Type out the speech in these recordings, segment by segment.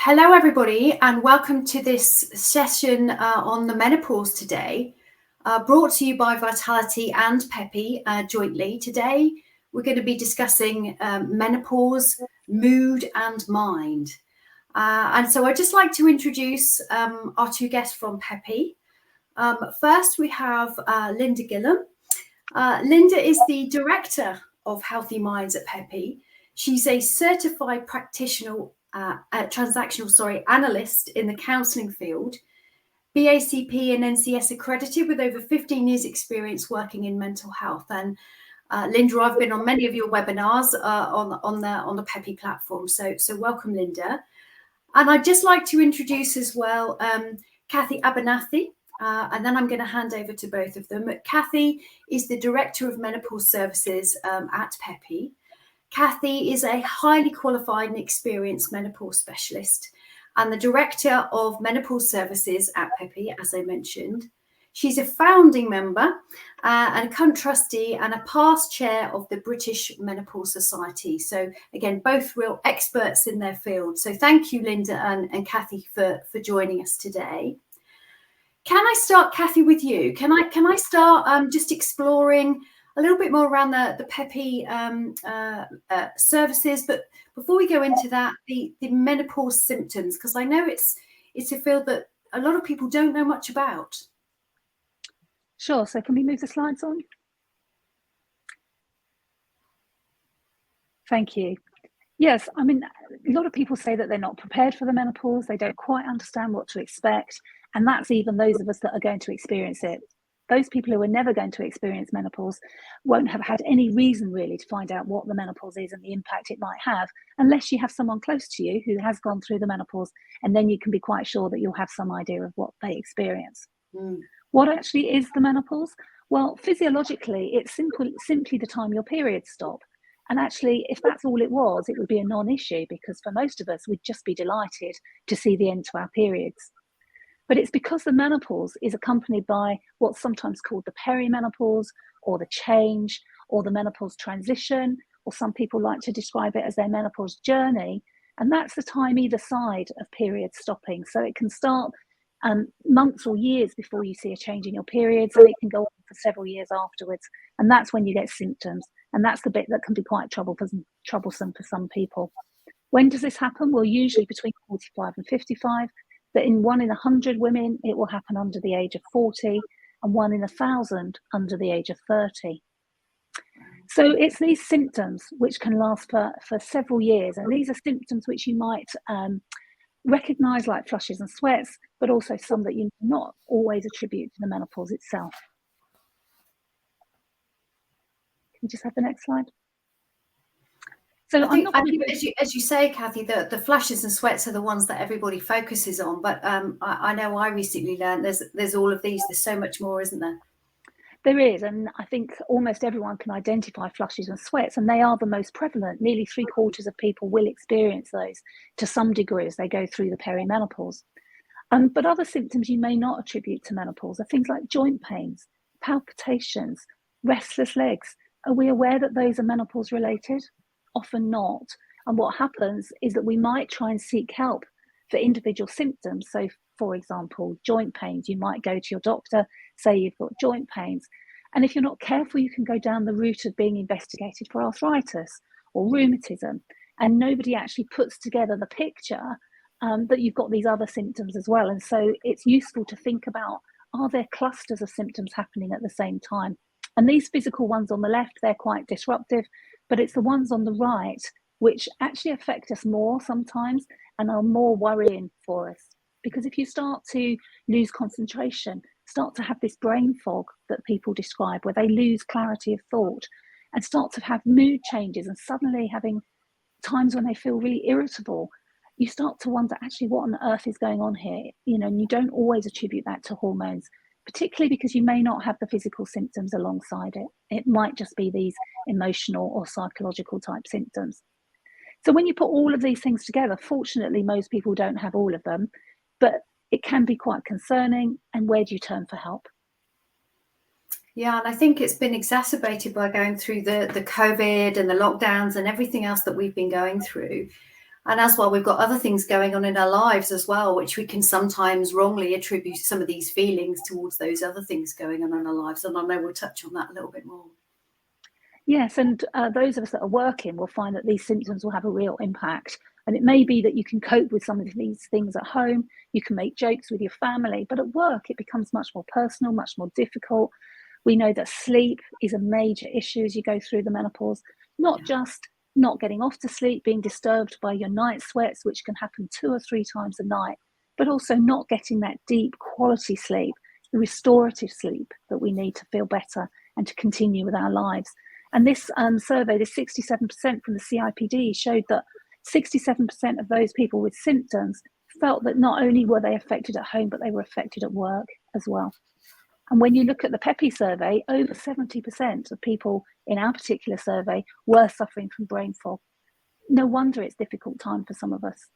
Hello, everybody, and welcome to this session on the menopause today, brought to you by Vitality and Peppy jointly. Today, we're going to be discussing menopause, mood, and mind. And so I'd just like to introduce our two guests from Peppy. First, we have Linda Gillum. Linda is the Director of Healthy Minds at Peppy. She's a certified practitioner, transactional analyst in the counselling field, BACP and NCS accredited with over 15 years experience working in mental health. And Linda, I've been on many of your webinars on the Peppy platform. So welcome, Linda. And I'd just like to introduce as well Kathy Abernathy. And then I'm going to hand over to both of them. Kathy is the Director of Menopause Services at Peppy. Kathy is a highly qualified and experienced menopause specialist and the Director of Menopause Services at Peppy, as I mentioned. She's a founding member and a current trustee and a past chair of the British Menopause Society. So again, both real experts in their field. So thank you, Linda and Kathy, for joining us today. Can I start, Kathy, with you? Can I start just exploring a little bit more around the Peppy services, but before we go into that, the menopause symptoms, because I know it's a field that a lot of people don't know much about. Sure. So can we move the slides on? Thank you. Yes, I mean, a lot of people say that they're not prepared for the menopause. They don't quite understand what to expect. And that's even those of us that are going to experience it. Those people who are never going to experience menopause won't have had any reason really to find out what the menopause is and the impact it might have, unless you have someone close to you who has gone through the menopause, and then you can be quite sure that you'll have some idea of what they experience. What actually is the menopause? Well, physiologically, it's simply the time your periods stop. And actually, if that's all it was, it would be a non-issue, because for most of us, we'd just be delighted to see the end to our periods. But it's because the menopause is accompanied by what's sometimes called the perimenopause, or the change, or the menopause transition, or some people like to describe it as their menopause journey. And that's the time either side of periods stopping. So it can start months or years before you see a change in your periods, and it can go on for several years afterwards. And that's when you get symptoms. And that's the bit that can be quite troublesome for some people. When does this happen? Well, usually between 45 and 55. That in 1 in 100 women, it will happen under the age of 40, and 1 in 1,000 under the age of 30. So it's these symptoms which can last for several years. And these are symptoms which you might recognise, like flushes and sweats, but also some that you not always attribute to the menopause itself. Can you just have the next slide? So I think as you say, Kathy, the flushes and sweats are the ones that everybody focuses on. But I know I recently learned there's all of these. There's so much more, isn't there? There is, and I think almost everyone can identify flushes and sweats, and they are the most prevalent. Nearly 3/4 of people will experience those to some degree as they go through the perimenopause. But other symptoms you may not attribute to menopause are things like joint pains, palpitations, restless legs. Are we aware that those are menopause related? Often not. And what happens is that we might try and seek help for individual symptoms. So, for example, joint pains, you might go to your doctor, say you've got joint pains. And if you're not careful, you can go down the route of being investigated for arthritis or rheumatism. And nobody actually puts together the picture that you've got these other symptoms as well. And so it's useful to think about, are there clusters of symptoms happening at the same time? And these physical ones on the left, they're quite disruptive, but it's the ones on the right which actually affect us more sometimes and are more worrying for us. Because if you start to lose concentration, start to have this brain fog that people describe, where they lose clarity of thought and start to have mood changes and suddenly having times when they feel really irritable, you start to wonder actually what on earth is going on here, and you don't always attribute that to hormones, particularly because you may not have the physical symptoms alongside it. It might just be these emotional or psychological type symptoms. So when you put all of these things together, fortunately, most people don't have all of them, but it can be quite concerning. And where do you turn for help? Yeah, and I think it's been exacerbated by going through the COVID and the lockdowns and everything else that we've been going through. And as well, we've got other things going on in our lives as well, which we can sometimes wrongly attribute some of these feelings towards those other things going on in our lives. And I know we'll touch on that a little bit more. Yes, and those of us that are working will find that these symptoms will have a real impact. And it may be that you can cope with some of these things at home, you can make jokes with your family, but at work it becomes much more personal, much more difficult. We know that sleep is a major issue as you go through the menopause, not just not getting off to sleep, being disturbed by your night sweats, which can happen 2 or 3 times a night, but also not getting that deep quality sleep, the restorative sleep that we need to feel better and to continue with our lives. And this survey, this 67% from the CIPD, showed that 67% of those people with symptoms felt that not only were they affected at home, but they were affected at work as well. And when you look at the Peppy survey, over 70% of people in our particular survey were suffering from brain fog. No wonder it's a difficult time for some of us.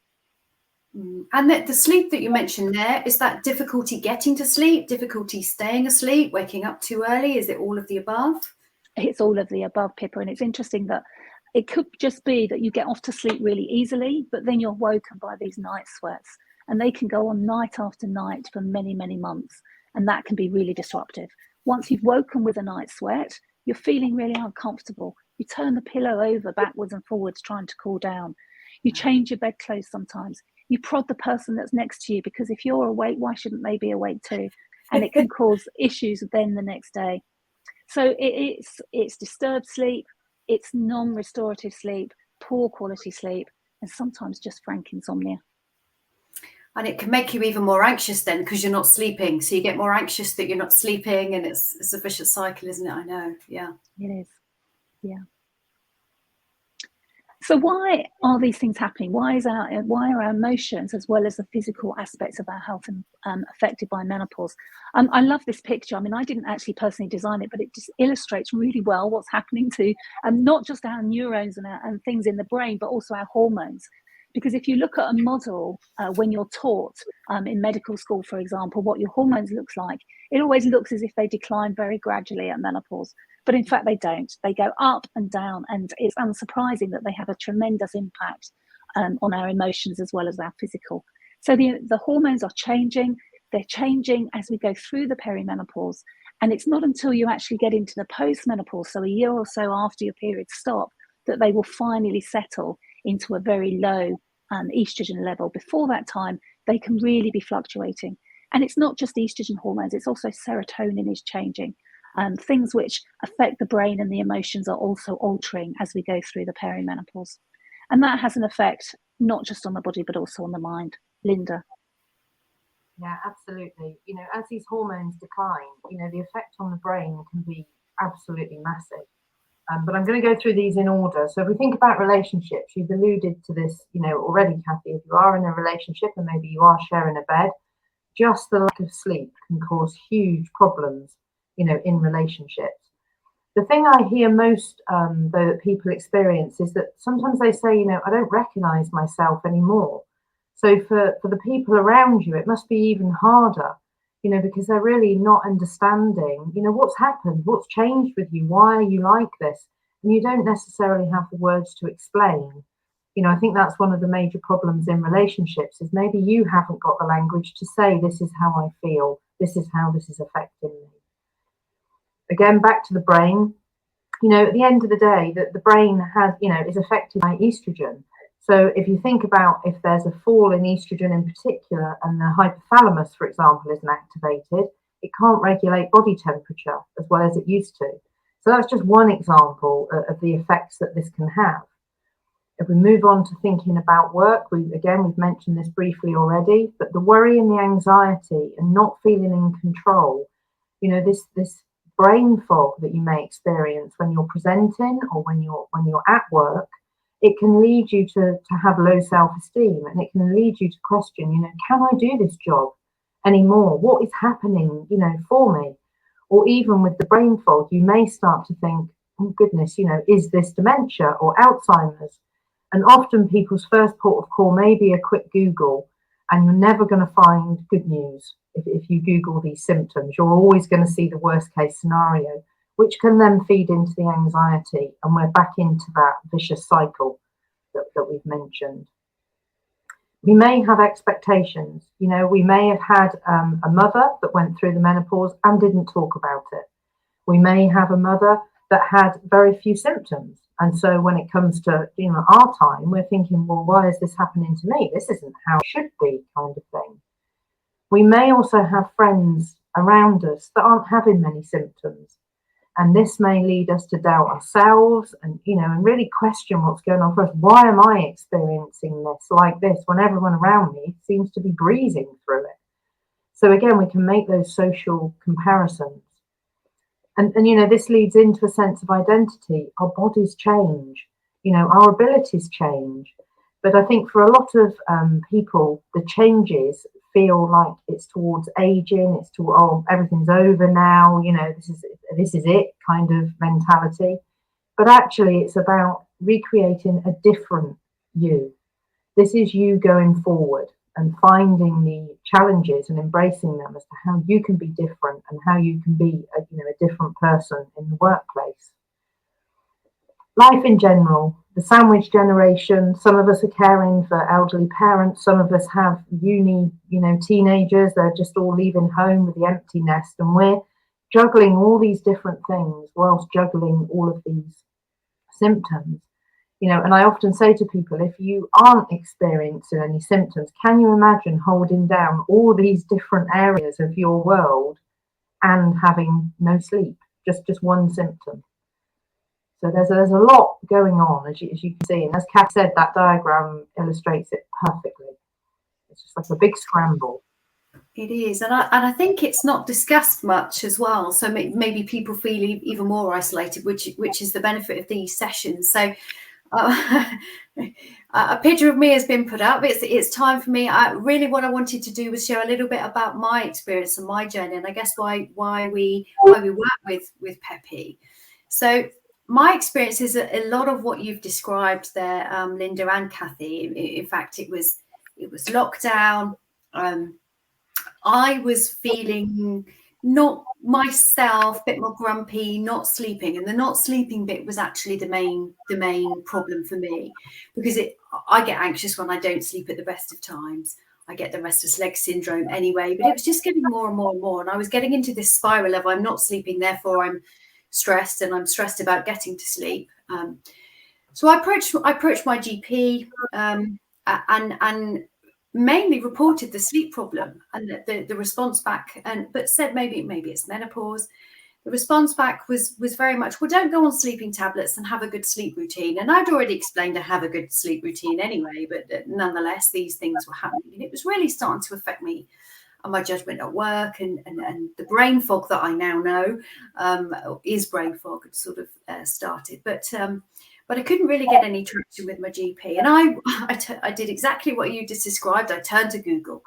And the sleep that you mentioned there, is that difficulty getting to sleep, difficulty staying asleep, waking up too early? Is it all of the above? It's all of the above, Pippa. And it's interesting that it could just be that you get off to sleep really easily, but then you're woken by these night sweats, and they can go on night after night for many, many months. And that can be really disruptive. Once you've woken with a night sweat, you're feeling really uncomfortable. You turn the pillow over backwards and forwards, trying to cool down. You change your bedclothes sometimes. You prod the person that's next to you, because if you're awake, why shouldn't they be awake too? And it can cause issues then the next day. So it's disturbed sleep, it's non-restorative sleep, poor quality sleep, and sometimes just frank insomnia. And it can make you even more anxious then, because you're not sleeping. So you get more anxious that you're not sleeping, and it's a vicious cycle, isn't it? I know. Yeah. It is. Yeah. So why are these things happening? Why are our emotions, as well as the physical aspects of our health, affected by menopause? I love this picture. I mean, I didn't actually personally design it, but it just illustrates really well what's happening to not just our neurons and things in the brain, but also our hormones. Because if you look at a model when you're taught in medical school, for example, what your hormones looks like, it always looks as if they decline very gradually at menopause. But in fact, they don't. They go up and down, and it's unsurprising that they have a tremendous impact on our emotions as well as our physical. So the hormones are changing. They're changing as we go through the perimenopause. And it's not until you actually get into the postmenopause, so a year or so after your periods stop, that they will finally settle into a very low estrogen level. Before that time, they can really be fluctuating. And it's not just estrogen hormones, it's also serotonin is changing. Things which affect the brain and the emotions are also altering as we go through the perimenopause. And that has an effect not just on the body, but also on the mind. Linda. Yeah, absolutely. As these hormones decline, the effect on the brain can be absolutely massive. But I'm going to go through these in order. So if we think about relationships, you've alluded to this, already, Kathy. If you are in a relationship and maybe you are sharing a bed, just the lack of sleep can cause huge problems, in relationships. The thing I hear most, though, that people experience is that sometimes they say, I don't recognize myself anymore. So for the people around you, it must be even harder, because they're really not understanding, what's happened, what's changed with you, why are you like this? And you don't necessarily have the words to explain. I think that's one of the major problems in relationships, is maybe you haven't got the language to say, this is how I feel, this is how this is affecting me. Again, back to the brain, at the end of the day, that the brain has, is affected by estrogen. So if you think about if there's a fall in estrogen in particular, and the hypothalamus, for example, isn't activated, it can't regulate body temperature as well as it used to. So that's just one example of the effects that this can have. If we move on to thinking about work, we've mentioned this briefly already, but the worry and the anxiety and not feeling in control, this brain fog that you may experience when you're presenting or when you're at work, it can lead you to have low self-esteem, and it can lead you to question, can I do this job anymore? What is happening, for me? Or even with the brain fog, you may start to think, oh goodness, is this dementia or Alzheimer's? And often people's first port of call may be a quick Google, and you're never going to find good news. If you Google these symptoms, you're always going to see the worst case scenario, which can then feed into the anxiety, and we're back into that vicious cycle that we've mentioned. We may have expectations. You know, we may have had a mother that went through the menopause and didn't talk about it. We may have a mother that had very few symptoms. And so when it comes to, you know, our time, we're thinking, well, why is this happening to me? This isn't how it should be, kind of thing. We may also have friends around us that aren't having many symptoms. And this may lead us to doubt ourselves and, you know, and really question what's going on for us. Why am I experiencing this like this when everyone around me seems to be breezing through it? So again, we can make those social comparisons. And you know, this leads into a sense of identity. Our bodies change, you know, our abilities change. But I think for a lot of people, the changes feel like it's towards aging, it's to, oh, everything's over now, you know, this is it kind of mentality. But actually, it's about recreating a different you. This is you going forward and finding the challenges and embracing them as to how you can be different and how you can be a different person in the workplace. Life in general, the sandwich generation, some of us are caring for elderly parents, some of us have uni, teenagers, they're just all leaving home with the empty nest, and we're juggling all these different things whilst juggling all of these symptoms. And I often say to people, if you aren't experiencing any symptoms, can you imagine holding down all these different areas of your world and having no sleep, just one symptom? So there's a lot going on, as you can see. And as Kath said, that diagram illustrates it perfectly. It's just like a big scramble. It is, and I think it's not discussed much as well. So maybe people feel even more isolated, which is the benefit of these sessions. So a picture of me has been put up. It's time for me. What I wanted to do was share a little bit about my experience and my journey, and I guess why we work with Peppy. So my experience is a lot of what you've described there, Linda and Kathy. In fact, it was lockdown. I was feeling not myself, a bit more grumpy, not sleeping, and the not sleeping bit was actually the main problem for me, because I get anxious when I don't sleep at the best of times. I get the restless leg syndrome anyway, but it was just getting more and more and more, and I was getting into this spiral of I'm not sleeping, therefore I'm stressed, and I'm stressed about getting to sleep. So I approached my GP and mainly reported the sleep problem, and the response back, but said maybe it's menopause. The response back was very much, well, don't go on sleeping tablets and have a good sleep routine. And I'd already explained to have a good sleep routine anyway, but nonetheless, these things were happening, and it was really starting to affect me and my judgment at work, and the brain fog that I now know is brain fog. It sort of started, but I couldn't really get any traction with my GP. And I did exactly what you just described. I turned to Google.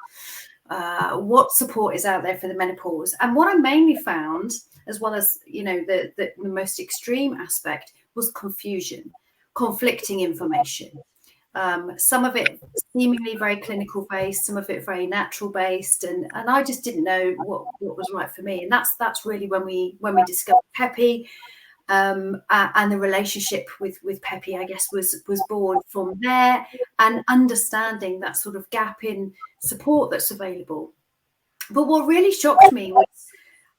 What support is out there for the menopause? And what I mainly found, as well as the most extreme aspect, was confusion, conflicting information. Some of it seemingly very clinical based, some of it very natural based, and I just didn't know what was right for me. And that's really when we discovered Peppy. And the relationship with Peppy, I guess, was born from there, and understanding that sort of gap in support that's available. But what really shocked me was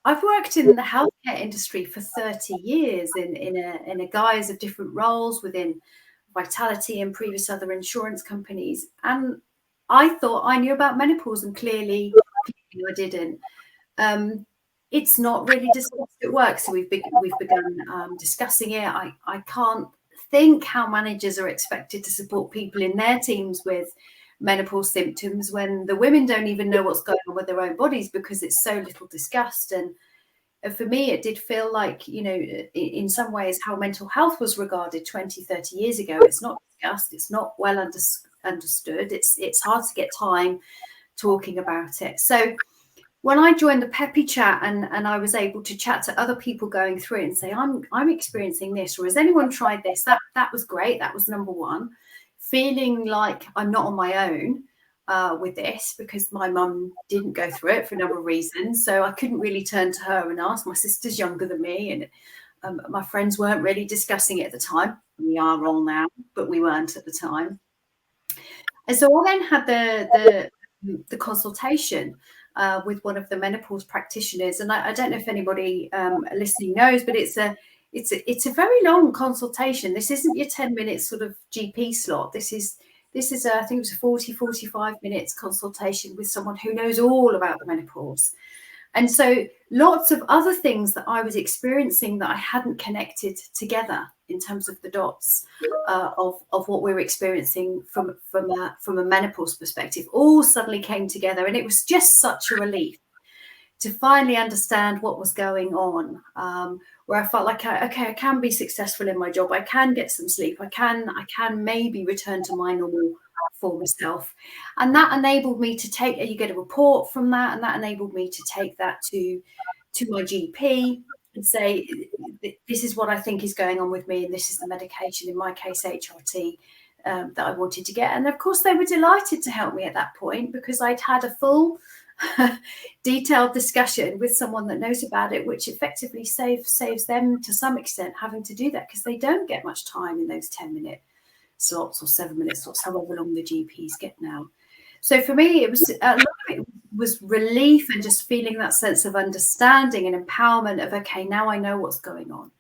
I've worked in the healthcare industry for 30 years in a guise of different roles within Vitality and previous other insurance companies, and I thought I knew about menopause, and clearly I didn't. It's not really discussed at work, so we've begun discussing it. I can't think how managers are expected to support people in their teams with menopause symptoms when the women don't even know what's going on with their own bodies, because it's so little discussed. And for me, it did feel like, in some ways, how mental health was regarded 20, 30 years ago. It's not discussed. It's not well understood. It's hard to get time talking about it. So when I joined the Peppy chat and I was able to chat to other people going through it and say, I'm experiencing this, or has anyone tried this? That was great. That was number one. Feeling like I'm not on my own with this, because my mum didn't go through it for a number of reasons. So I couldn't really turn to her and ask. My sister's younger than me, and my friends weren't really discussing it at the time. We are all now, but we weren't at the time. And so I then had the consultation with one of the menopause practitioners, and I don't know if anybody listening knows, but it's a very long consultation. This isn't your 10-minute sort of GP slot. This is I think it was a 45 minutes consultation with someone who knows all about the menopause. And so lots of other things that I was experiencing that I hadn't connected together in terms of the dots of what we were experiencing from a menopause perspective all suddenly came together. And it was just such a relief to finally understand what was going on, where I felt like, I can be successful in my job. I can get some sleep. I can maybe return to my normal former self. And that enabled me to take, you get a report from that, and that enabled me to take that to my GP and say, this is what I think is going on with me, and this is the medication, in my case HRT, that I wanted to get. And of course they were delighted to help me at that point, because I'd had a full detailed discussion with someone that knows about it, which effectively saves them to some extent having to do that, because they don't get much time in those 10-minute slots or 7-minute slots, however long the GPs get now. So for me, it was a lot of it was relief and just feeling that sense of understanding and empowerment of, okay, now I know what's going on.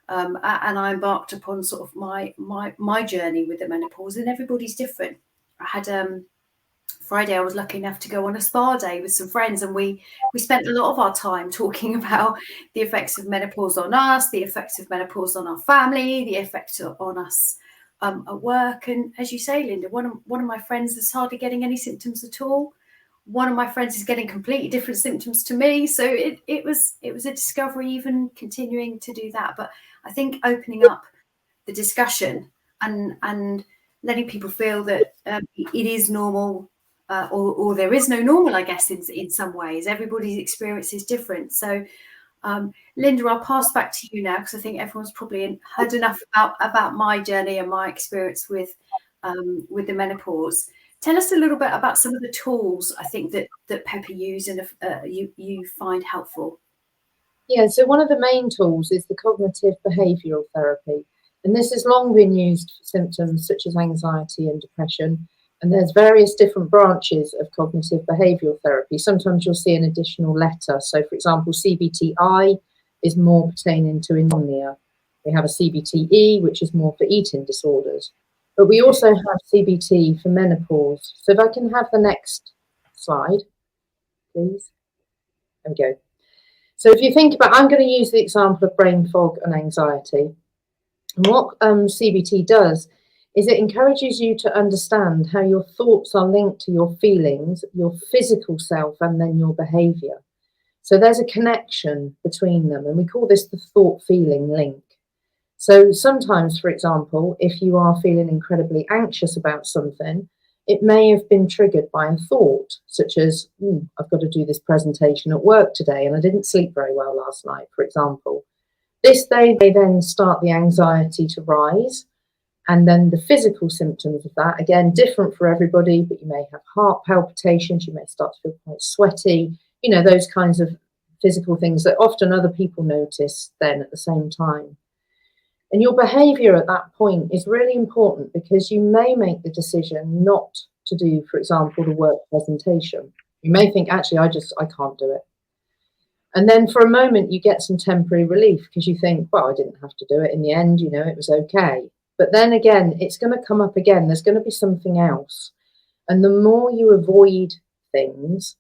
And I embarked upon sort of my journey with the menopause, and everybody's different. I had Friday, I was lucky enough to go on a spa day with some friends, and we spent a lot of our time talking about the effects of menopause on us, the effects of menopause on our family, the effects on us at work. And as you say, Linda, one of my friends is hardly getting any symptoms at all. One of my friends is getting completely different symptoms to me. So it was a discovery, even continuing to do that. But I think opening up the discussion and letting people feel that it is normal, or there is no normal, I guess, in some ways. Everybody's experience is different. So Linda, I'll pass back to you now, because I think everyone's probably heard enough about my journey and my experience with the menopause. Tell us a little bit about some of the tools I think that Peppy use and you find helpful. Yeah, so one of the main tools is the cognitive behavioural therapy. And this has long been used for symptoms such as anxiety and depression. And there's various different branches of cognitive behavioural therapy. Sometimes you'll see an additional letter. So, for example, CBTI is more pertaining to insomnia. We have a CBTE, which is more for eating disorders. But we also have CBT for menopause. So if I can have the next slide, please. There we go. So if you think about, I'm going to use the example of brain fog and anxiety. And what CBT does is it encourages you to understand how your thoughts are linked to your feelings, your physical self, and then your behaviour. So there's a connection between them, and we call this the thought-feeling link. So sometimes, for example, if you are feeling incredibly anxious about something, it may have been triggered by a thought, such as, I've got to do this presentation at work today, and I didn't sleep very well last night, for example. This day, they then start the anxiety to rise. And then the physical symptoms of that, again, different for everybody, but you may have heart palpitations, you may start to feel quite sweaty, those kinds of physical things that often other people notice then at the same time. And your behaviour at that point is really important, because you may make the decision not to do, for example, the work presentation. You may think, actually, I can't do it. And then for a moment, you get some temporary relief, because you think, well, I didn't have to do it in the end, it was okay. But then again, it's going to come up again. There's going to be something else. And the more you avoid things,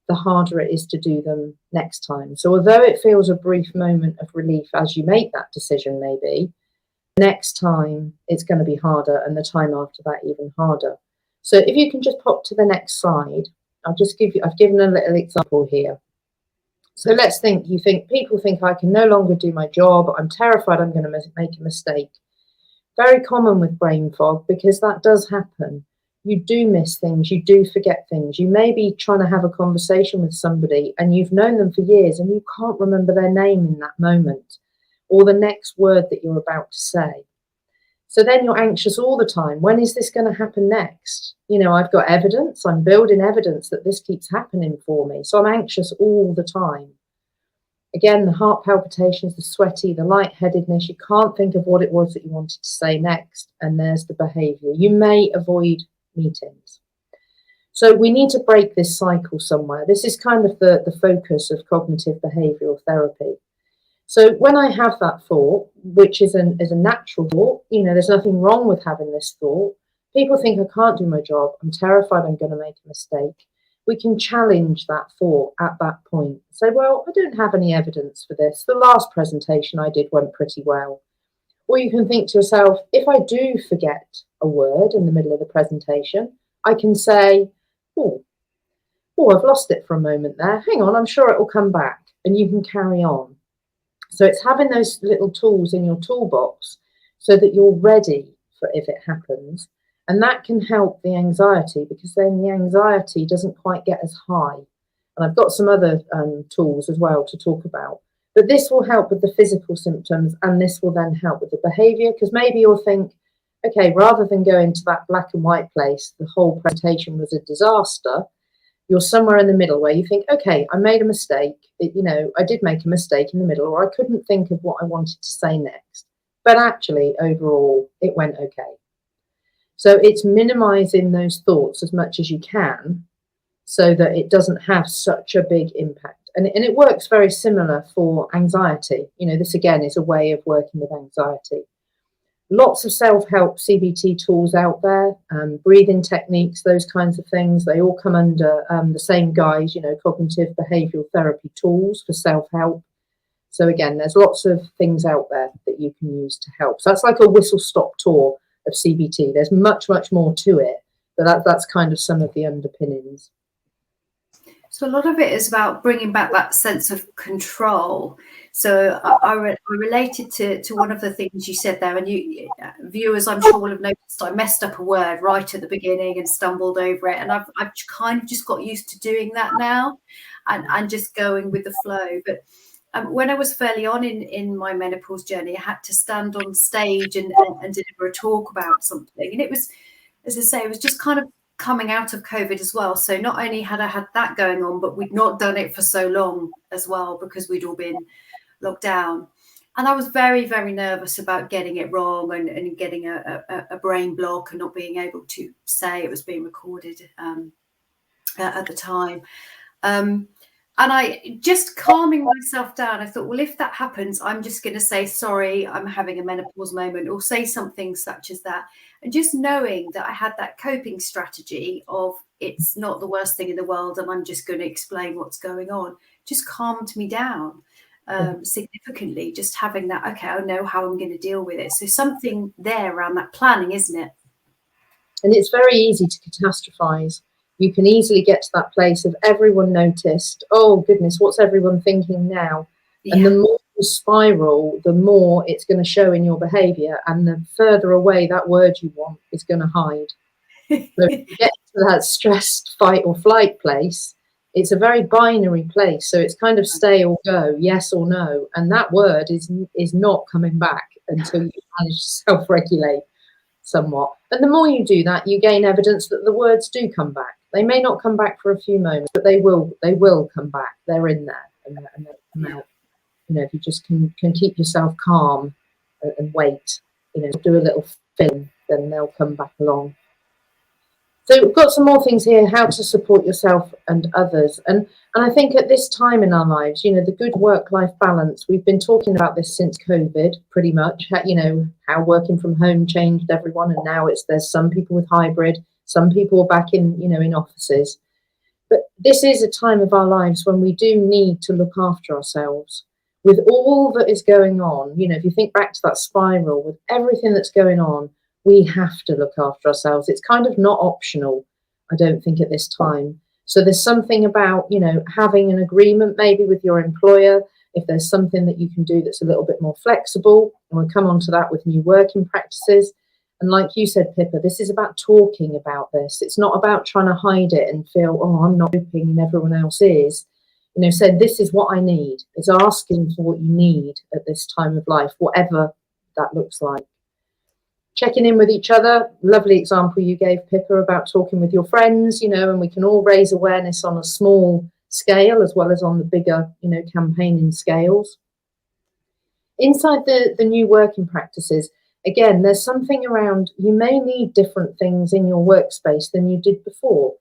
the harder it is to do them next time. So although it feels a brief moment of relief as you make that decision, maybe, next time it's going to be harder, and the time after that even harder. So if you can just pop to the next slide, I've given a little example here. So let's think, people think I can no longer do my job. I'm terrified I'm going to make a mistake. Very common with brain fog, because that does happen. You do miss things, you do forget things. You may be trying to have a conversation with somebody and you've known them for years and you can't remember their name in that moment, or the next word that you're about to say. So then you're anxious all the time. When is this going to happen next? I've got evidence, I'm building evidence that this keeps happening for me. So I'm anxious all the time. Again, the heart palpitations, the sweaty, the lightheadedness, you can't think of what it was that you wanted to say next. And there's the behaviour. You may avoid meetings. So we need to break this cycle somewhere. This is kind of the focus of cognitive behavioural therapy. So when I have that thought, which is a natural thought, there's nothing wrong with having this thought. People think I can't do my job. I'm terrified I'm going to make a mistake. We can challenge that thought at that point. Say, well, I don't have any evidence for this. The last presentation I did went pretty well. Or you can think to yourself, if I do forget a word in the middle of the presentation, I can say, oh, I've lost it for a moment there. Hang on, I'm sure it will come back. And you can carry on. So it's having those little tools in your toolbox so that you're ready for if it happens. And that can help the anxiety, because then the anxiety doesn't quite get as high. And I've got some other tools as well to talk about. But this will help with the physical symptoms, and this will then help with the behaviour, because maybe you'll think, okay, rather than go into that black and white place, the whole presentation was a disaster, you're somewhere in the middle where you think, okay, I made a mistake. I did make a mistake in the middle, or I couldn't think of what I wanted to say next. But actually, overall, it went okay. So it's minimizing those thoughts as much as you can so that it doesn't have such a big impact. And it works very similar for anxiety. This again is a way of working with anxiety. Lots of self-help CBT tools out there, breathing techniques, those kinds of things. They all come under the same guise, cognitive behavioural therapy tools for self-help. So again, there's lots of things out there that you can use to help. So that's like a whistle-stop tour of CBT. There's much, much more to it, but that's kind of some of the underpinnings. So a lot of it is about bringing back that sense of control. So I related to one of the things you said there, and you viewers, I'm sure, will have noticed I messed up a word right at the beginning and stumbled over it, and I've kind of just got used to doing that now, and just going with the flow. But when I was fairly on in my menopause journey, I had to stand on stage and deliver a talk about something, and it was, as I say, it was just kind of coming out of COVID as well. So not only had I had that going on, but we'd not done it for so long as well, because we'd all been locked down. And I was very, very nervous about getting it wrong and getting a brain block and not being able to say. It was being recorded at the time. And I just calming myself down, I thought, well, if that happens, I'm just going to say, sorry, I'm having a menopause moment, or say something such as that. And just knowing that I had that coping strategy of it's not the worst thing in the world and I'm just going to explain what's going on, just calmed me down significantly. Just having that, okay, I know how I'm going to deal with it. So something there around that planning, isn't it? And it's very easy to catastrophize. You can easily get to that place of everyone noticed. Oh, goodness, what's everyone thinking now? Yeah. And the more you spiral, the more it's going to show in your behaviour, and the further away that word you want is going to hide. So if you get to that stressed fight or flight place, it's a very binary place. So it's kind of stay or go, yes or no. And that word is not coming back until you manage to self-regulate somewhat. And the more you do that, you gain evidence that the words do come back. They may not come back for a few moments, but they will come back. They're in there and they'll come out. If you just can keep yourself calm and wait, do a little film, then they'll come back along. So we've got some more things here, how to support yourself and others. And I think at this time in our lives, the good work-life balance, we've been talking about this since COVID, pretty much, how working from home changed everyone. And now there's some people with hybrid, some people are back in, in offices. But this is a time of our lives when we do need to look after ourselves. With all that is going on, if you think back to that spiral, with everything that's going on, we have to look after ourselves. It's kind of not optional, I don't think, at this time. So there's something about, having an agreement maybe with your employer, if there's something that you can do that's a little bit more flexible, and we'll come on to that with new working practices. And like you said, Pippa, this is about talking about this. It's not about trying to hide it and feel, oh, I'm not coping and everyone else is. Say, this is what I need. It's asking for what you need at this time of life, whatever that looks like. Checking in with each other. Lovely example you gave, Pippa, about talking with your friends, and we can all raise awareness on a small scale as well as on the bigger, campaigning scales. Inside the new working practices, Again, there's something around, you may need different things in your workspace than you did before.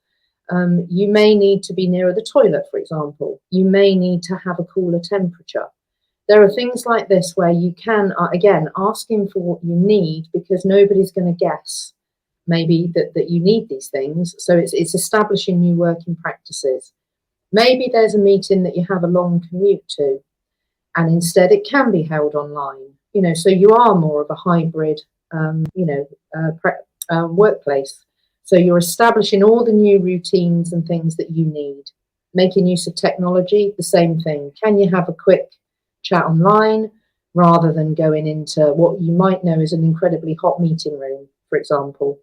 You may need to be nearer the toilet, for example. You may need to have a cooler temperature. There are things like this where you can, again, asking for what you need, because nobody's going to guess maybe that you need these things. So it's establishing new working practices. Maybe there's a meeting that you have a long commute to, and instead it can be held online. So you are more of a hybrid, workplace. So you're establishing all the new routines and things that you need. Making use of technology, the same thing. Can you have a quick chat online rather than going into what you might know is an incredibly hot meeting room, for example?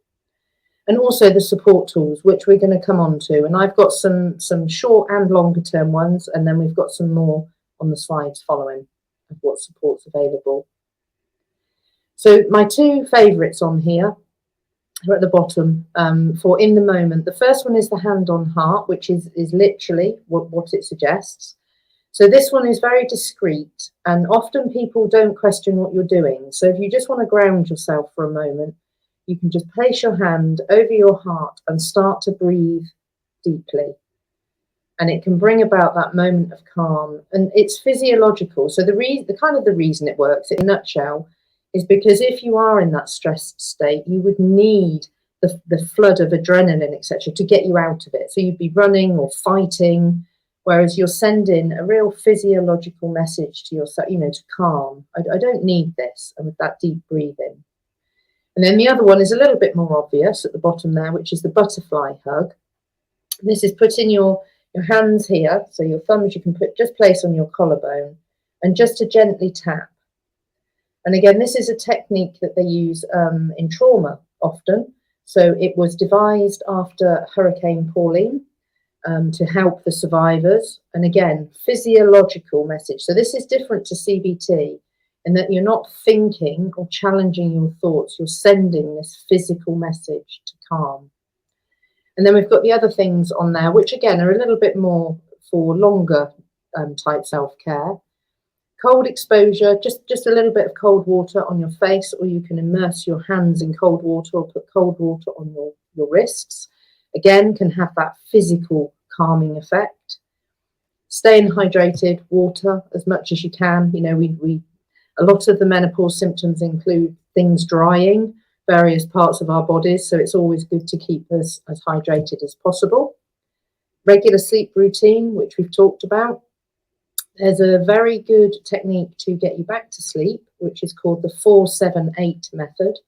And also the support tools, which we're going to come on to. And I've got some short and longer term ones, and then we've got some more on the slides following of what support's available. So my two favourites on here are at the bottom for in the moment. The first one is the hand on heart, which is literally what it suggests. So this one is very discreet, and often people don't question what you're doing. So if you just want to ground yourself for a moment, you can just place your hand over your heart and start to breathe deeply. And it can bring about that moment of calm. And it's physiological. So the reason it works, in a nutshell, is because if you are in that stressed state, you would need the flood of adrenaline, etc., to get you out of it. So you'd be running or fighting, whereas you're sending a real physiological message to yourself, to calm. I don't need this, and with that deep breathing. And then the other one is a little bit more obvious at the bottom there, which is the butterfly hug. This is putting your hands here, so your thumbs you can just place on your collarbone, and just to gently tap. And again, this is a technique that they use in trauma often. So it was devised after Hurricane Pauline to help the survivors. And again, physiological message. So this is different to CBT in that you're not thinking or challenging your thoughts. You're sending this physical message to calm. And then we've got the other things on there, which again are a little bit more for longer type self-care. Cold exposure, just a little bit of cold water on your face, or you can immerse your hands in cold water or put cold water on your wrists. Again, can have that physical calming effect. Staying hydrated, water as much as you can. A lot of the menopause symptoms include things drying various parts of our bodies, so it's always good to keep us as hydrated as possible. Regular sleep routine, which we've talked about. There's a very good technique to get you back to sleep, which is called the 4-7-8 method.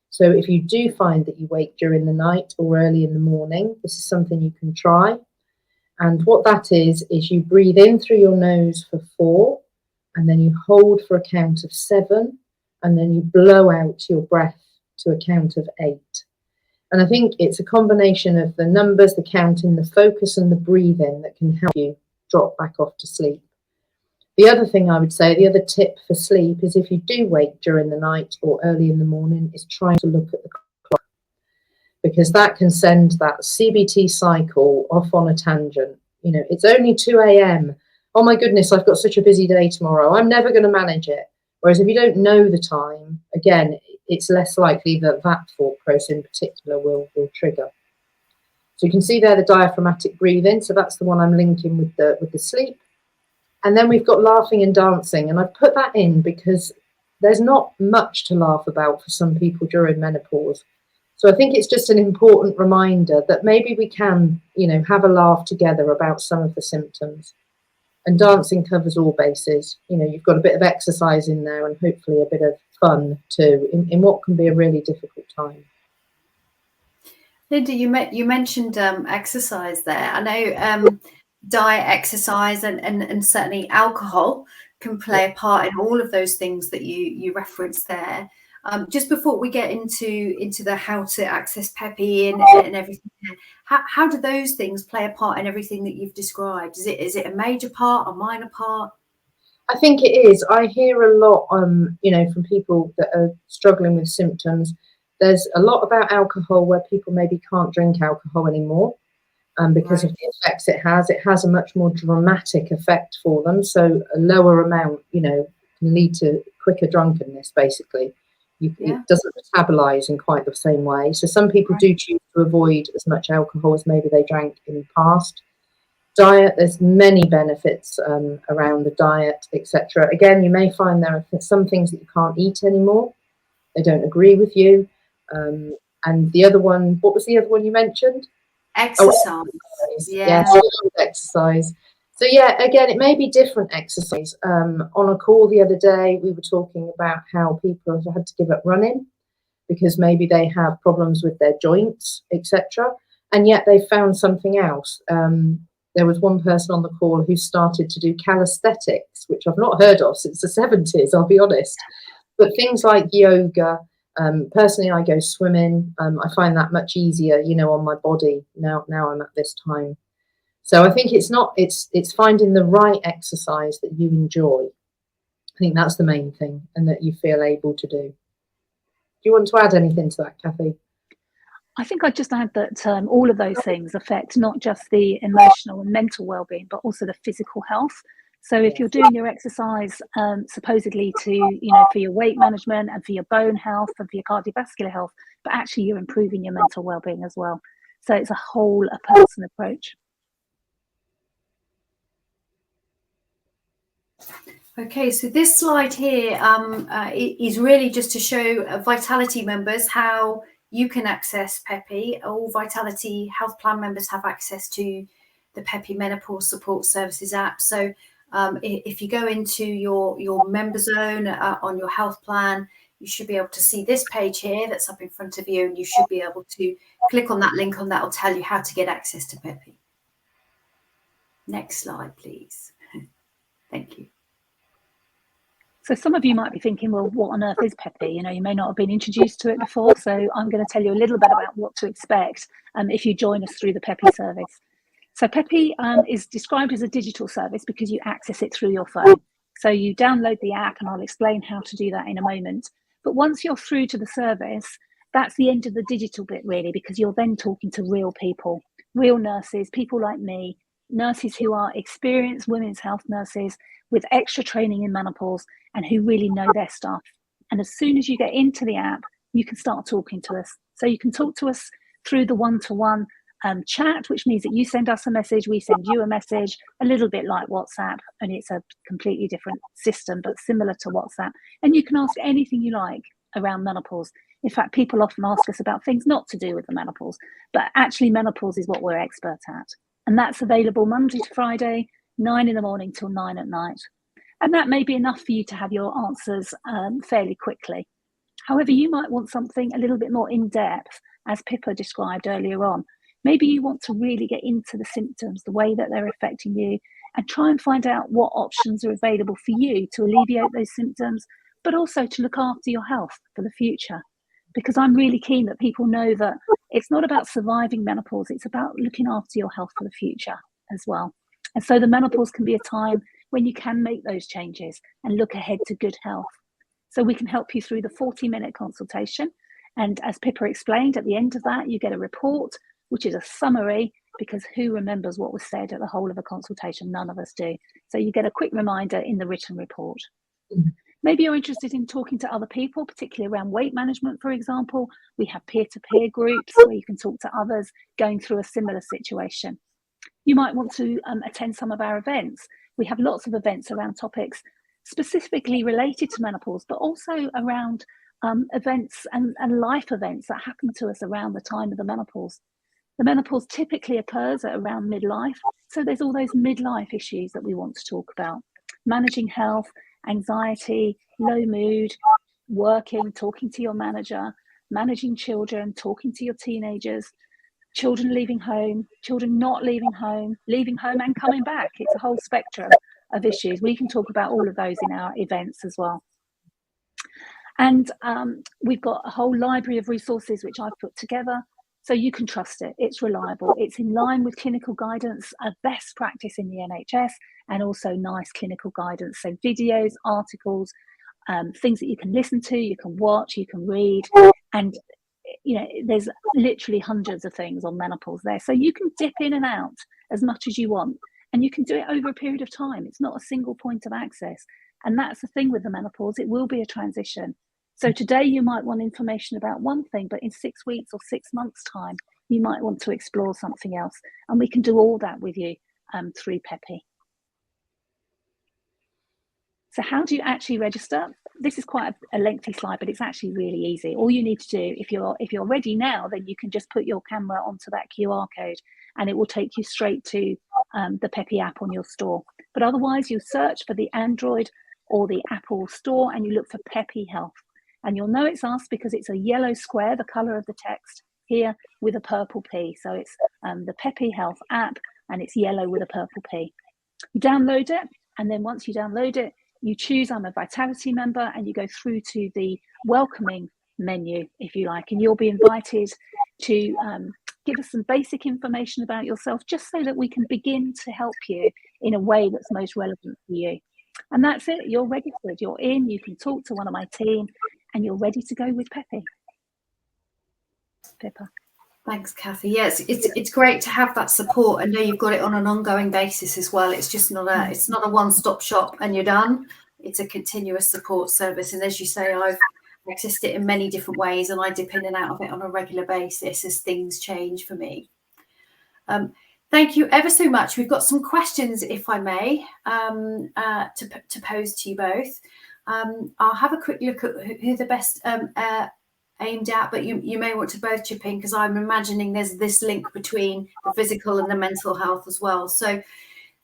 So if you do find that you wake during the night or early in the morning, this is something you can try. And what that is you breathe in through your nose for 4, and then you hold for a count of 7, and then you blow out your breath to a count of 8. And I think it's a combination of the numbers, the counting, the focus, and the breathing that can help you drop back off to sleep. The other thing I would say, the other tip for sleep is if you do wake during the night or early in the morning, is trying to look at the clock, because that can send that CBT cycle off on a tangent. It's only 2 a.m. Oh my goodness, I've got such a busy day tomorrow. I'm never going to manage it. Whereas if you don't know the time, again, it's less likely that thought process in particular will trigger. So you can see there the diaphragmatic breathing. So that's the one I'm linking with the sleep. And then we've got laughing and dancing. And I've put that in because there's not much to laugh about for some people during menopause. So I think it's just an important reminder that maybe we can, have a laugh together about some of the symptoms. And dancing covers all bases. You've got a bit of exercise in there and hopefully a bit of fun too in what can be a really difficult time. Linda, you mentioned exercise there. I know diet, exercise, and certainly alcohol can play a part in all of those things that you referenced there. Just before we get into the how to access Peppy and everything, how do those things play a part in everything that you've described? Is it a major part, a minor part? I think it is. I hear a lot, from people that are struggling with symptoms. There's a lot about alcohol where people maybe can't drink alcohol anymore because of the effects it has. It has a much more dramatic effect for them. So a lower amount, can lead to quicker drunkenness, basically. Yeah. It doesn't metabolize in quite the same way. So some people do choose to avoid as much alcohol as maybe they drank in the past. Diet, there's many benefits around the diet, etc. Again, you may find there are some things that you can't eat anymore. They don't agree with you. And the other one, what was the other one you mentioned? Exercise. Oh, exercise. Yeah. Exercise. So yeah, again, it may be different exercise. On a call the other day, we were talking about how people have had to give up running because maybe they have problems with their joints, etc. And yet they found something else. There was one person on the call who started to do calisthenics, which I've not heard of since the 70s, I'll be honest. But things like yoga, personally, I go swimming. I find that much easier, on my body now I'm at this time. So I think it's finding the right exercise that you enjoy. I think that's the main thing, and that you feel able to do. Do you want to add anything to that, Kathy? I think I'd just add that all of those things affect not just the emotional and mental well-being, but also the physical health. So if you're doing your exercise supposedly to, for your weight management and for your bone health and for your cardiovascular health, but actually you're improving your mental well-being as well. So it's a person approach. Okay, so this slide here is really just to show Vitality members how you can access Peppy. All Vitality Health Plan members have access to the Peppy Menopause Support Services app. So if you go into your member zone on your health plan, you should be able to see this page here that's up in front of you, and you should be able to click on that link on that will tell you how to get access to Peppy. Next slide, please. Thank you. So some of you might be thinking, well, what on earth is Peppy? You may not have been introduced to it before. So I'm going to tell you a little bit about what to expect if you join us through the Peppy service. So Peppy is described as a digital service because you access it through your phone. So you download the app, and I'll explain how to do that in a moment. But once you're through to the service, that's the end of the digital bit, really, because you're then talking to real people, real nurses, people like me, nurses who are experienced women's health nurses with extra training in menopause and who really know their stuff. And as soon as you get into the app, you can start talking to us. So you can talk to us through the one-to-one chat, which means that you send us a message, we send you a message, a little bit like WhatsApp, and it's a completely different system, but similar to WhatsApp. And you can ask anything you like around menopause. In fact, people often ask us about things not to do with the menopause, but actually menopause is what we're expert at. And that's available Monday to Friday, 9 in the morning till 9 at night. And that may be enough for you to have your answers fairly quickly. However, you might want something a little bit more in-depth, as Pippa described earlier on. Maybe you want to really get into the symptoms, the way that they're affecting you, and try and find out what options are available for you to alleviate those symptoms, but also to look after your health for the future. Because I'm really keen that people know that it's not about surviving menopause, it's about looking after your health for the future as well. And so the menopause can be a time when you can make those changes and look ahead to good health. So we can help you through the 40-minute consultation. And as Pippa explained, at the end of that, you get a report, which is a summary, because who remembers what was said at the whole of a consultation? None of us do. So you get a quick reminder in the written report. Maybe you're interested in talking to other people, particularly around weight management, for example. We have peer-to-peer groups where you can talk to others going through a similar situation. You might want to attend some of our events. We have lots of events around topics specifically related to menopause, but also around events and life events that happen to us around the time of the menopause. The menopause typically occurs at around midlife. So there's all those midlife issues that we want to talk about. Managing health, anxiety, low mood, working, talking to your manager, managing children, talking to your teenagers, children leaving home, children not leaving home and coming back. It's a whole spectrum of issues. We can talk about all of those in our events as well. And we've got a whole library of resources which I've put together, so you can trust it. It's reliable. It's in line with clinical guidance, a best practice in the NHS, and also nice clinical guidance. So videos, articles, things that you can listen to, you can watch, you can read, and there's literally hundreds of things on menopause there. So you can dip in and out as much as you want, and you can do it over a period of time. It's not a single point of access. And that's the thing with the menopause. It will be a transition. So today you might want information about one thing, but in 6 weeks or 6 months' time, you might want to explore something else. And we can do all that with you through Peppy. So how do you actually register? This is quite a lengthy slide, but it's actually really easy. All you need to do, if you're ready now, then you can just put your camera onto that QR code and it will take you straight to the Peppy app on your store. But otherwise, you search for the Android or the Apple store and you look for Peppy Health. And you'll know it's us because it's a yellow square, the color of the text here, with a purple P. So it's the Peppy Health app and it's yellow with a purple P. You download it, and then once you download it, you choose I'm a Vitality member and you go through to the welcoming menu, if you like, and you'll be invited to give us some basic information about yourself, just so that we can begin to help you in a way that's most relevant for you. And that's it. You're registered. You're in. You can talk to one of my team and you're ready to go with Peppy. Pippa. Thanks, Kathy. Yes, it's great to have that support and know you've got it on an ongoing basis as well. It's just not a one-stop shop and you're done. It's a continuous support service. And as you say, I've accessed it in many different ways and I dip in and out of it on a regular basis as things change for me. Thank you ever so much. We've got some questions, if I may, to pose to you both. I'll have a quick look at who the best aimed at, but you may want to both chip in because I'm imagining there's this link between the physical and the mental health as well. So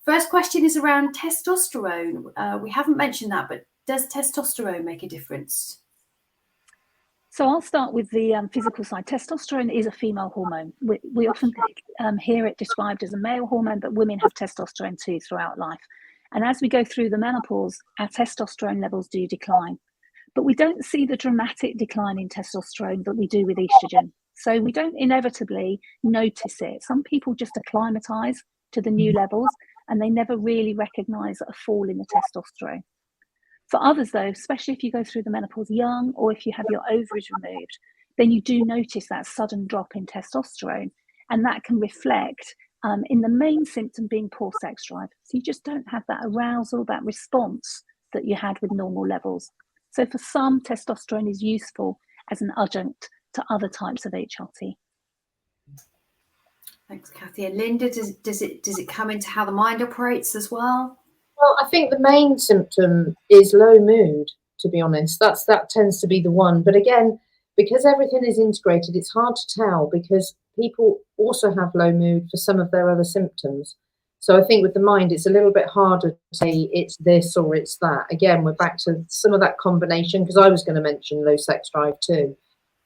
first question is around testosterone. We haven't mentioned that, but does testosterone make a difference? So I'll start with the physical side. Testosterone is a female hormone. We often hear it described as a male hormone, but women have testosterone too throughout life. And as we go through the menopause, our testosterone levels do decline. But we don't see the dramatic decline in testosterone that we do with estrogen. So we don't inevitably notice it. Some people just acclimatise to the new levels and they never really recognise a fall in the testosterone. For others though, especially if you go through the menopause young or if you have your ovaries removed, then you do notice that sudden drop in testosterone, and that can reflect in the main symptom being poor sex drive. So you just don't have that arousal, that response that you had with normal levels. So for some, testosterone is useful as an adjunct to other types of HRT. Thanks, Kathy. And Linda, does it come into how the mind operates as well? Well, I think the main symptom is low mood, to be honest. That tends to be the one. But again, because everything is integrated, it's hard to tell because people also have low mood for some of their other symptoms. So I think with the mind, it's a little bit harder to say it's this or it's that. Again, we're back to some of that combination, because I was going to mention low sex drive too,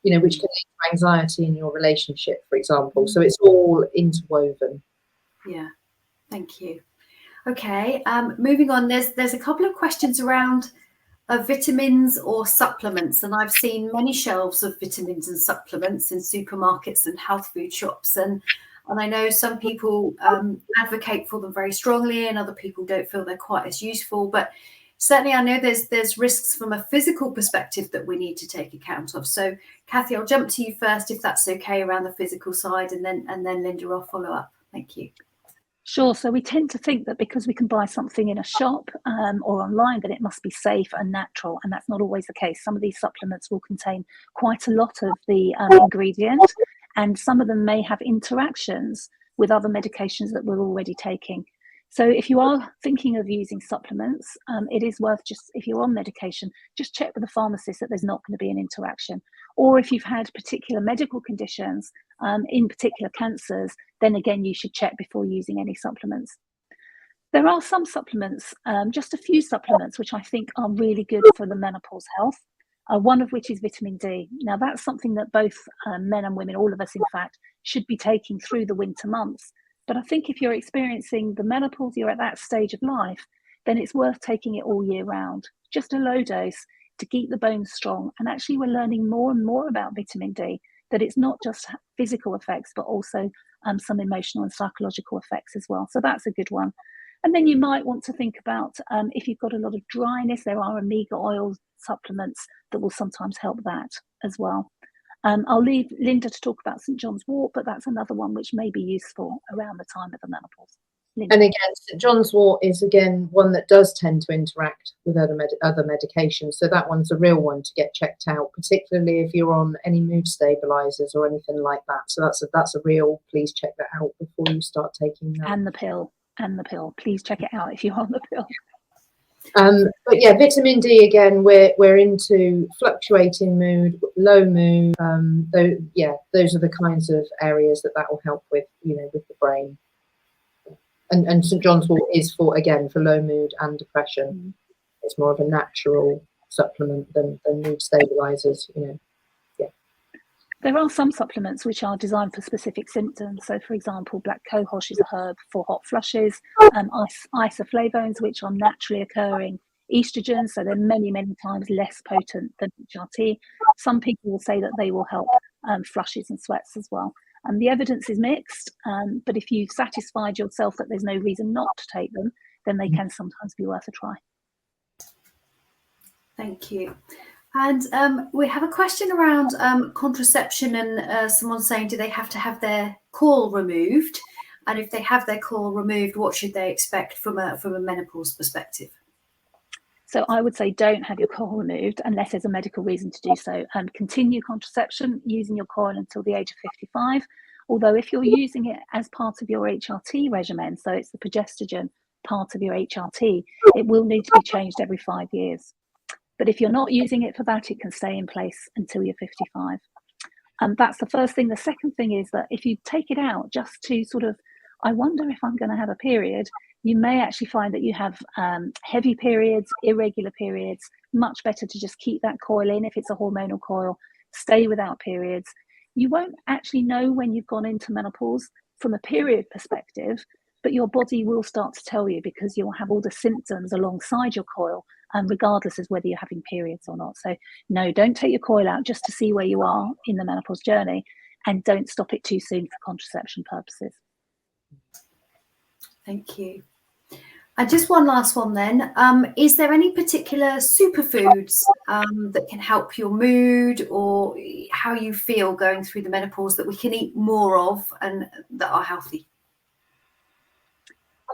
which can lead to anxiety in your relationship, for example. So it's all interwoven. Yeah, thank you. Okay, moving on, there's a couple of questions around vitamins or supplements, and I've seen many shelves of vitamins and supplements in supermarkets and health food shops, and I know some people advocate for them very strongly and other people don't feel they're quite as useful, but certainly I know there's risks from a physical perspective that we need to take account of. So Kathy, I'll jump to you first if that's okay around the physical side, and then Linda, I'll follow up. Thank you. Sure. So we tend to think that because we can buy something in a shop or online, that it must be safe and natural. And that's not always the case. Some of these supplements will contain quite a lot of the ingredients, and some of them may have interactions with other medications that we're already taking. So if you are thinking of using supplements, it is worth just, if you're on medication, just check with the pharmacist that there's not going to be an interaction. Or if you've had particular medical conditions, in particular cancers, then again, you should check before using any supplements. There are some supplements, just a few supplements, which I think are really good for the menopause health, one of which is vitamin D. Now, that's something that both men and women, all of us, in fact, should be taking through the winter months. But I think if you're experiencing the menopause, you're at that stage of life, then it's worth taking it all year round. Just a low dose to keep the bones strong. And actually, we're learning more and more about vitamin D, that it's not just physical effects, but also some emotional and psychological effects as well. So that's a good one. And then you might want to think about if you've got a lot of dryness, there are omega oil supplements that will sometimes help that as well. I'll leave Linda to talk about St. John's wort, but that's another one which may be useful around the time of the menopause. And again, St John's wort is again one that does tend to interact with other medications. So that one's a real one to get checked out, particularly if you're on any mood stabilizers or anything like that. So that's a real, please check that out before you start taking that. And the pill. Please check it out if you're on the pill. But yeah, vitamin D again, we're into fluctuating mood, low mood. Those are the kinds of areas that will help with, with the brain. And St John's wort is for low mood and depression. It's more of a natural supplement than mood stabilizers, There are some supplements which are designed for specific symptoms. So, for example, black cohosh is a herb for hot flushes. Isoflavones, which are naturally occurring estrogens, so they're many, many times less potent than HRT. Some people will say that they will help flushes and sweats as well. And the evidence is mixed, but if you've satisfied yourself that there's no reason not to take them, then they can sometimes be worth a try. Thank you. And we have a question around contraception, and someone saying, do they have to have their coil removed? And if they have their coil removed, what should they expect from a menopause perspective? So I would say don't have your coil removed unless there's a medical reason to do so. And continue contraception using your coil until the age of 55. Although if you're using it as part of your HRT regimen, so it's the progestogen part of your HRT, it will need to be changed every 5 years. But if you're not using it for that, it can stay in place until you're 55. That's the first thing. The second thing is that if you take it out just to sort of, I wonder if I'm going to have a period, you may actually find that you have heavy periods, irregular periods. Much better to just keep that coil in if it's a hormonal coil, stay without periods. You won't actually know when you've gone into menopause from a period perspective, but your body will start to tell you because you'll have all the symptoms alongside your coil, regardless of whether you're having periods or not. So no, don't take your coil out just to see where you are in the menopause journey, and don't stop it too soon for contraception purposes. Thank you. And just one last one then. Is there any particular superfoods that can help your mood or how you feel going through the menopause that we can eat more of and that are healthy?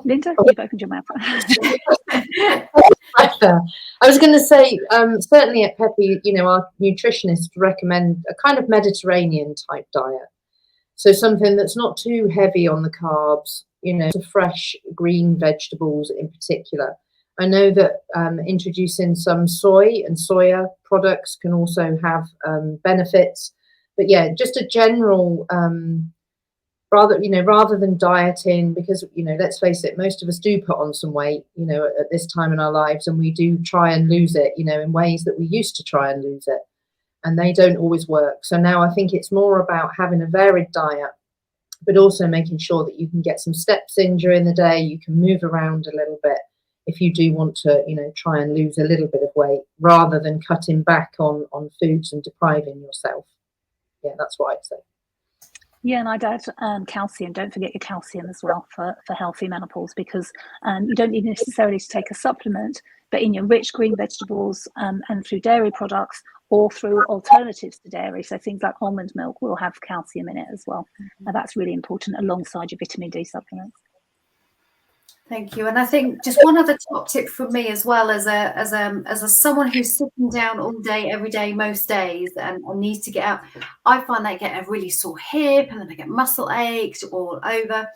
Linda, you've opened your mouth. I was going to say, certainly at Peppy, our nutritionists recommend a kind of Mediterranean type diet. So something that's not too heavy on the carbs, fresh green vegetables in particular. I know that introducing some soy and soya products can also have benefits. But yeah, just a general, rather than dieting, because, let's face it, most of us do put on some weight, at this time in our lives, and we do try and lose it, in ways that we used to try and lose it. And they don't always work. So now I think it's more about having a varied diet, but also making sure that you can get some steps in during the day. You can move around a little bit if you do want to, try and lose a little bit of weight, rather than cutting back on foods and depriving yourself. Yeah, that's what I'd say. Yeah, and I'd add calcium. Don't forget your calcium as well for healthy menopause, because you don't need necessarily to take a supplement, but in your rich green vegetables and through dairy products or through alternatives to dairy. So things like almond milk will have calcium in it as well. And that's really important alongside your vitamin D supplements. Thank you. And I think just one other top tip from me as well, as a someone who's sitting down all day, every day, most days, and needs to get out, I find I get a really sore hip, and then I get muscle aches all over.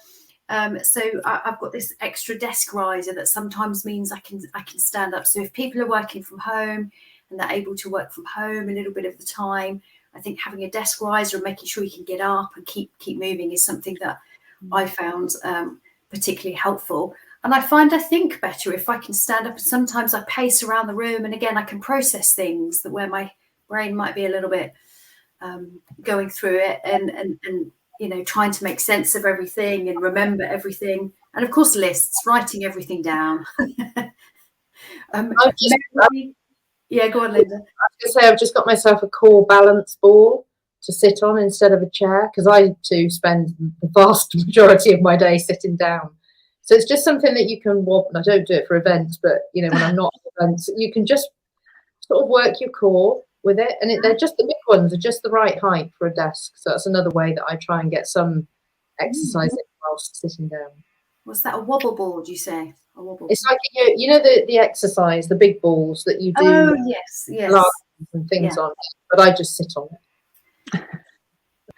So I've got this extra desk riser that sometimes means I can stand up. So if people are working from home and they're able to work from home a little bit of the time, I think having a desk riser and making sure you can get up and keep moving is something that I found particularly helpful. And I think better if I can stand up, and sometimes I pace around the room, and again I can process things that where my brain might be a little bit going through it and trying to make sense of everything and remember everything, and of course lists, writing everything down. Yeah, go on, Linda. I was going to say, I've just got myself a core balance ball to sit on instead of a chair, because I too spend the vast majority of my day sitting down. So it's just something that you can wobble. I don't do it for events, but when I'm not at events, you can just sort of work your core with it. And they're just the big ones, are just the right height for a desk. So that's another way that I try and get some exercise in whilst sitting down. What's that? A wobble board, you say? A wobble. It's like you know the exercise, the big balls that you do. Oh yes, yes. And things on, but I just sit on it.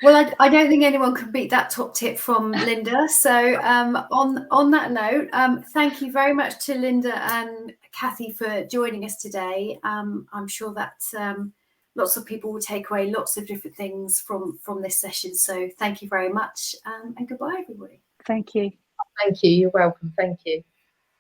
Well, I don't think anyone can beat that top tip from Linda. So on that note, thank you very much to Linda and Kathy for joining us today. I'm sure that lots of people will take away lots of different things from this session. So thank you very much, and goodbye, everybody. Thank you. Thank you. You're welcome. Thank you.